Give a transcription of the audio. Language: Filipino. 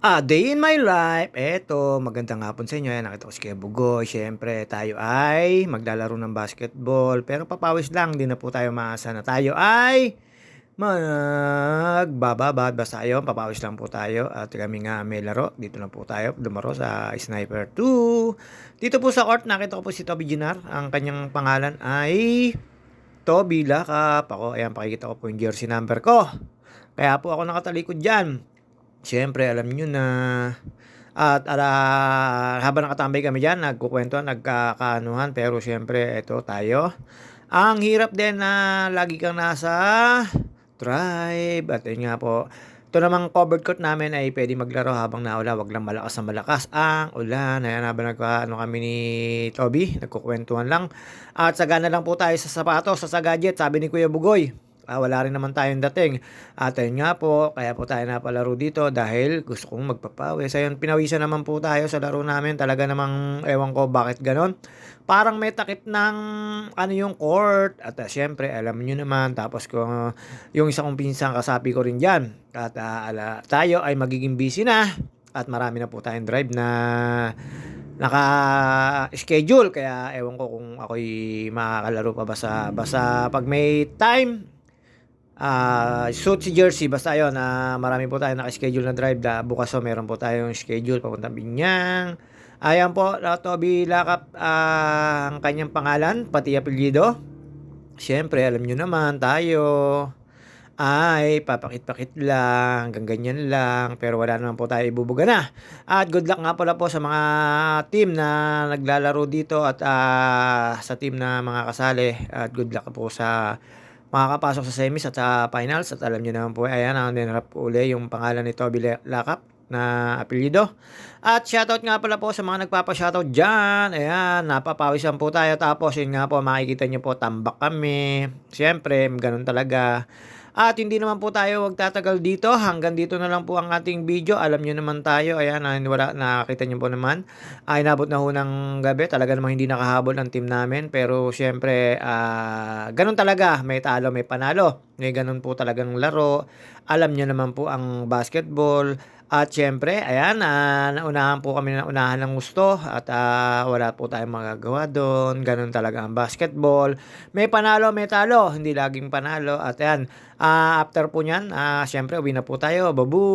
Day in my life. Eto, magandang hapon sa inyo. Ayan, nakita ko si Kuya Bugoy. Siyempre, tayo ay maglalaro ng basketball. Pero papawis lang, di na po tayo maasa na tayo ay magbababad. Basta yun, papawis lang po tayo. At kami nga may laro. Dito lang po tayo lumaro sa Sniper 2. Dito po sa court, nakita ko po si Toby Ginar. Ang kanyang pangalan ay Toby Lakap. Ako, ayan, pakikita ko po yung jersey number ko. Kaya po ako nakatalikod dyan. Siyempre alam niyo na at habang nakatambay kami diyan nagkukuwentuhan, nagkakaanuhan, pero siyempre eto tayo. Ang hirap din na lagi kang nasa tribe at yun nga po. Ito namang covered court namin ay pwede maglaro habang naulan, wag lang malakas na malakas ang ulan. Ayan, habang nagkaano kami ni Toby, nagkukuwentuhan lang. At sagana lang po tayo sa sapatos, sa gadget, sabi ni Kuya Bugoy. Wala rin naman tayong dating. At ayun nga po, kaya po tayo napalaro dito dahil gusto kong magpapawis. Ayun, pinawisan naman po tayo sa laro namin. Talaga namang ewan ko bakit ganon. Parang may takip ng ano yung court. At syempre, alam niyo naman. Tapos kung yung isa kong pinsang kasapi ko rin dyan. At tayo ay magiging busy na. At marami na po tayong drive na naka-schedule. Kaya ewan ko kung ako'y makakalaro pa ba sa basta pag may time. Suit si jersey basta yun, marami po tayong naka-schedule na drive bukas, so meron po tayong schedule papuntang Binyang. Ayan po, Toby Lakap ang kanyang pangalan, pati apelyido. Siyempre, alam nyo naman tayo ay papakit-pakit lang, hanggang ganyan lang, pero wala naman po tayo ibubuga na. At good luck nga pala po sa mga team na naglalaro dito at sa team na mga kasali. At good luck po sa makakapasok sa semis at sa finals. At alam niyo naman po, ayan, ang ninrap po uli yung pangalan ni Toby Lakap na apelyido. At shoutout nga pala po sa mga nagpapa-shoutout dyan. Ayan, napapawisan po tayo. Tapos yun nga po, makikita nyo po, tambak kami. Siyempre, ganun talaga. At hindi naman po tayo magtatagal dito. Hanggang dito na lang po ang ating video. Alam nyo naman tayo. Ayan, nakita nyo po naman. Ay, nabot na ho ng gabi. Talaga namang hindi nakahabol ang team namin. Pero syempre, ganun talaga. May talo, may panalo. May ganun po talagang laro. Alam nyo naman po ang basketball. At syempre, ayan, naunahan po kami ng unahan ng gusto at wala po tayong magagawa doon. Ganun talaga ang basketball. May panalo, may talo. Hindi laging panalo. At ayan, after po nyan, syempre, uwi na po tayo. Babu!